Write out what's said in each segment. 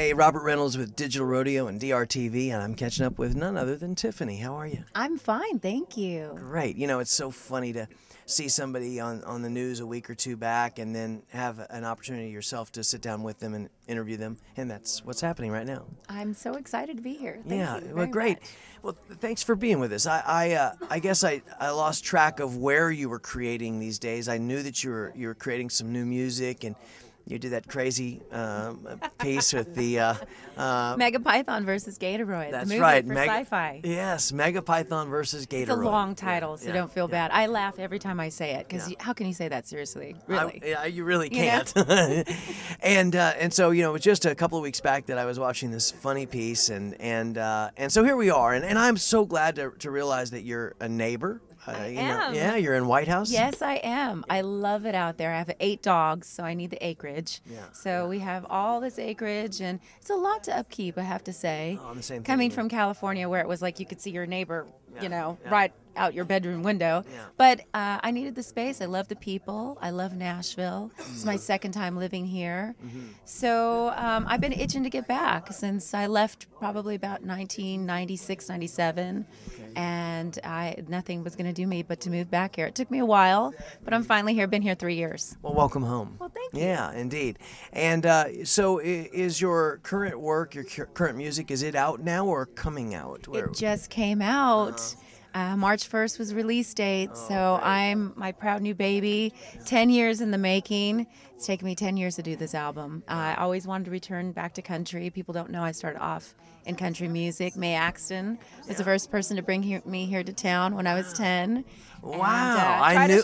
Hey, Robert Reynolds with Digital Rodeo and DRTV, and I'm catching up with none other than Tiffany. How are you? I'm fine, thank you. Great. You know, it's so funny to see somebody on the news a week or two back and then have an opportunity yourself to sit down with them and interview them, and that's what's happening right now. I'm so excited to be here. Thank Yeah, you well, very great. much. Well, thanks for being with us. I guess I lost track of where you were creating these days. I knew that you were creating some new music, and you did that crazy piece with the Mega Python versus Gatoroid. that's the movie right, for sci-fi. Yes, Mega Python versus Gatoroid. It's a long title, so Yeah, don't feel yeah. bad. I laugh every time I say it because Yeah. how can you say that seriously? Really? Yeah, you really You know? can't. and so it was just a couple of weeks back that I was watching this funny piece, and so here we are, and I'm so glad to realize that you're a neighbor. I You am. Yeah, you're in White House. Yes, I am. I love it out there. I have 8 dogs, so I need the acreage. Yeah, So we have all this acreage, and it's a lot to upkeep, I have to say. Oh, I'm the same thing, Coming yeah. from California, where it was like you could see your neighbor, Yeah. right out your bedroom window. Yeah. But I needed the space. I love the people. I love Nashville. It's my second time living here. So I've been itching to get back since I left probably about 1996, 97. And nothing was going to do me but to move back here. It took me a while, but I'm finally here. Been here 3 years. Well, welcome home. Well, thank you. Yeah, indeed. And so, is your current work, your current music, is it out now or coming out? It just came out. March 1st was release date, so I'm my proud new baby. 10 years in the making. It's taken me 10 years to do this album. I always wanted to return back to country. People don't know I started off in country music. Mae Axton was the first person to bring me here to town when I was 10. Wow, I knew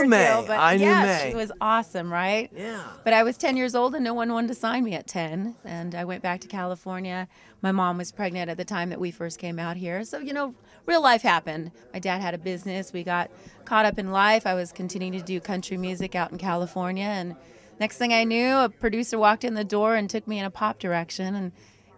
Mae. I knew Mae. She was awesome, right? Yeah. But I was 10 years old and no one wanted to sign me at 10. And I went back to California. My mom was pregnant at the time that we first came out here. So, real life happened. My dad had a business. We got caught up in life. I was continuing to do country music out in California. And next thing I knew, a producer walked in the door and took me in a pop direction.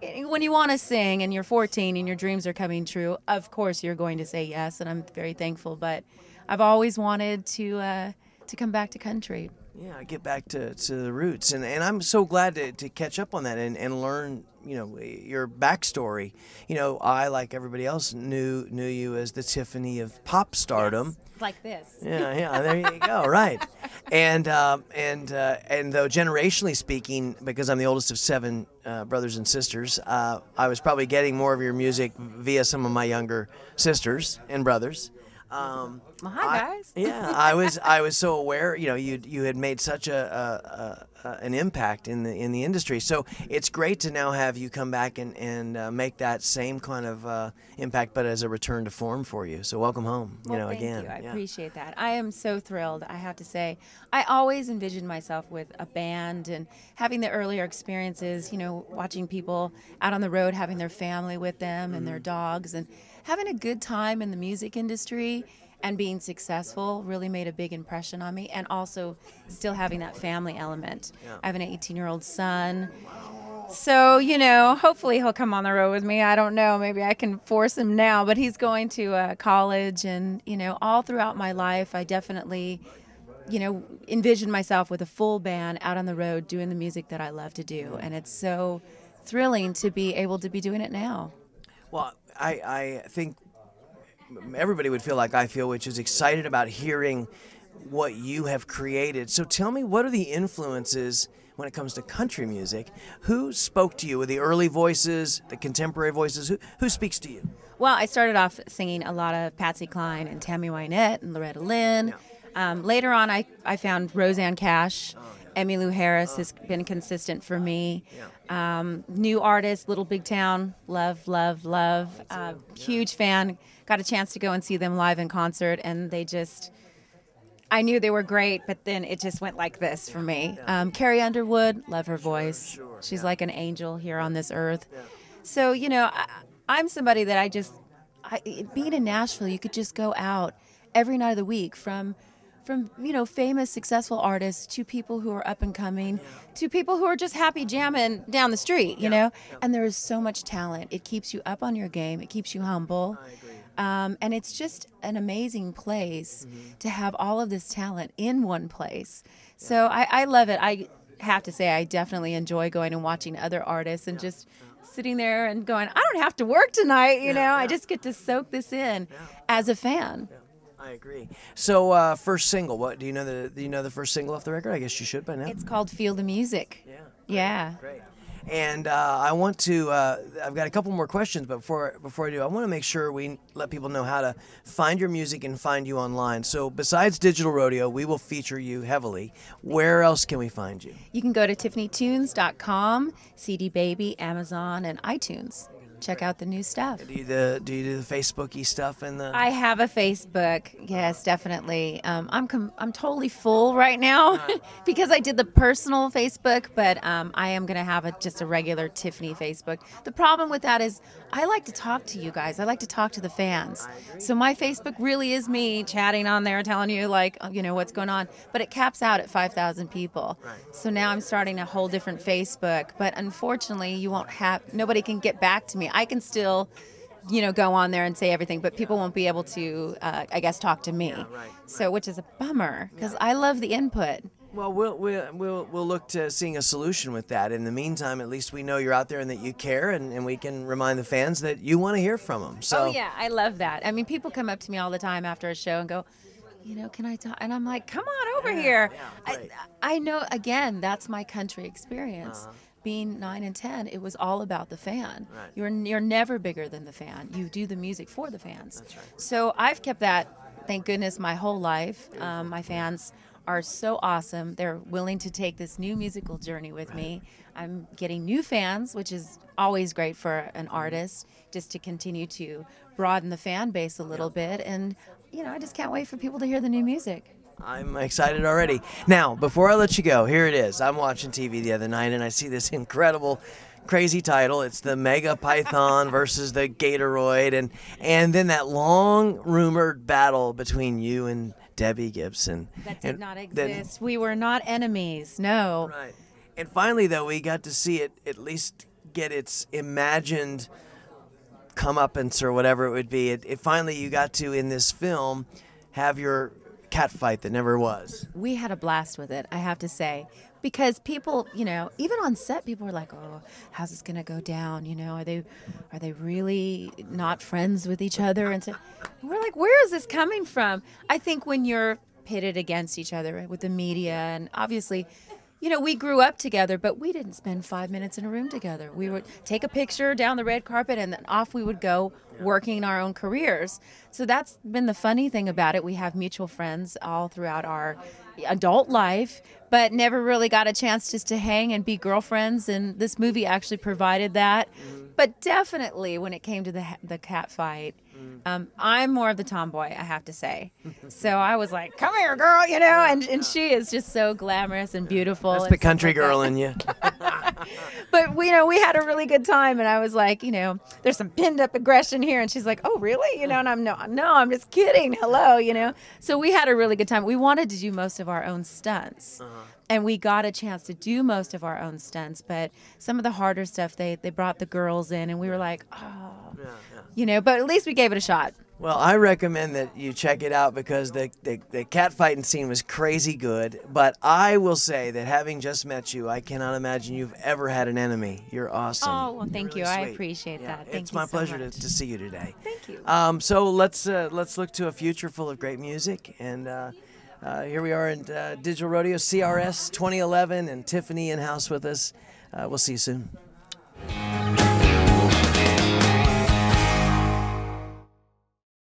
And when you want to sing and you're 14 and your dreams are coming true, of course you're going to say yes. And I'm very thankful. But I've always wanted to come back to country. Yeah, get back to the roots, and I'm so glad to catch up on that and learn your backstory. I, like everybody else, knew you as the Tiffany of pop stardom. Yes, like this. Yeah, there you go, right. And though generationally speaking, because I'm the oldest of 7 brothers and sisters, I was probably getting more of your music via some of my younger sisters and brothers. Well, hi guys. I was so aware. You had made such an impact in the industry. So it's great to now have you come back and make that same kind of impact, but as a return to form for you. So welcome home. Well, thank again. you. I appreciate that. I am so thrilled. I have to say, I always envisioned myself with a band and having the earlier experiences. Watching people out on the road, having their family with them and their dogs, and having a good time in the music industry and being successful really made a big impression on me, and also still having that family element. Yeah. I have an 18-year-old son. So, hopefully he'll come on the road with me. I don't know. Maybe I can force him now, but he's going to college. And, all throughout my life, I definitely, envisioned myself with a full band out on the road doing the music that I love to do. And it's so thrilling to be able to be doing it now. Well, I think everybody would feel like I feel, which is excited about hearing what you have created. So tell me, what are the influences when it comes to country music? Who spoke to you? Were the early voices, the contemporary voices? Who speaks to you? Well, I started off singing a lot of Patsy Cline and Tammy Wynette and Loretta Lynn. Yeah. Later on, I found Roseanne Cash. Emmylou Harris has been consistent for me. New artists, Little Big Town, love. Huge fan. Got a chance to go and see them live in concert, and I knew they were great, but then it just went like this for me. Carrie Underwood, love her voice. She's like an angel here on this earth. So, I'm somebody that being in Nashville, you could just go out every night of the week from famous, successful artists to people who are up and coming, to people who are just happy jamming down the street, And there is so much talent. It keeps you up on your game. It keeps you humble. I agree. And it's just an amazing place to have all of this talent in one place. So I love it. have to say I definitely enjoy going and watching other artists and just sitting there and going, I don't have to work tonight, you know. I just get to soak this in as a fan. I agree. So first single, what do you know the first single off the record? I guess you should by now. It's called Feel the Music. Yeah. Great. And I want to, I've got a couple more questions, but before I do, I want to make sure we let people know how to find your music and find you online. So besides Digital Rodeo, we will feature you heavily. Where else can we find you? You can go to tiffanytunes.com, CD Baby, Amazon, and iTunes. Check out the new stuff. Do you do the Facebooky stuff and the? I have a Facebook. Yes, definitely. I'm totally full right now because I did the personal Facebook, but I am gonna have just a regular Tiffany Facebook. The problem with that is I like to talk to you guys. I like to talk to the fans. So my Facebook really is me chatting on there, telling you like what's going on. But it caps out at 5,000 people. Right. So now I'm starting a whole different Facebook. But unfortunately, nobody can get back to me. I can still, go on there and say everything, but people won't be able to, I guess, talk to me. Right. So, which is a bummer because I love the input. Well, we'll look to seeing a solution with that. In the meantime, at least we know you're out there and that you care, and we can remind the fans that you want to hear from them. So. Oh yeah, I love that. I mean, people come up to me all the time after a show and go, can I talk? And I'm like, come on over here. I know. Again, that's my country experience. Being 9 and 10, it was all about the fan. Right. You're never bigger than the fan. You do the music for the fans. That's right. So I've kept that, thank goodness, my whole life. My fans are so awesome. They're willing to take this new musical journey with me. I'm getting new fans, which is always great for an artist, just to continue to broaden the fan base a little bit. And, I just can't wait for people to hear the new music. I'm excited already. Now, before I let you go, here it is. I'm watching TV the other night, and I see this incredible, crazy title. It's the Mega Python versus the Gatoroid, and then that long rumored battle between you and Debbie Gibson. That did not exist. We were not enemies. No. Right. And finally, though, we got to see it at least get its imagined comeuppance or whatever it would be. It finally, you got to, in this film, have your cat fight that never was. We had a blast with it, I have to say, because people, even on set, people were like, "Oh, how's this gonna go down? Are they really not friends with each other?" And so we're like, "Where is this coming from?" I think when you're pitted against each other with the media, and obviously, we grew up together, but we didn't spend 5 minutes in a room together. We would take a picture down the red carpet, and then off we would go working our own careers. So that's been the funny thing about it. We have mutual friends all throughout our adult life, but never really got a chance just to hang and be girlfriends, and this movie actually provided that. But definitely when it came to the cat fight, I'm more of the tomboy, I have to say. So I was like, "Come here, girl," and she is just so glamorous and beautiful. That's the country girl in you. But we had a really good time, and I was like, there's some pinned up aggression here, and she's like, "Oh, really?" And I'm no, I'm just kidding. Hello, So we had a really good time. We wanted to do most of our own stunts. And we got a chance to do most of our own stunts, but some of the harder stuff, they brought the girls in, and we were like, oh, but at least we gave it a shot. Well, I recommend that you check it out because the cat fighting scene was crazy good. But I will say that having just met you, I cannot imagine you've ever had an enemy. You're awesome. Oh, well, thank you. Really I sweet. appreciate that. Thank It's you my so pleasure much. to see you today. Thank you. So let's look to a future full of great music, and here we are in Digital Rodeo CRS 2011, and Tiffany in house with us. We'll see you soon.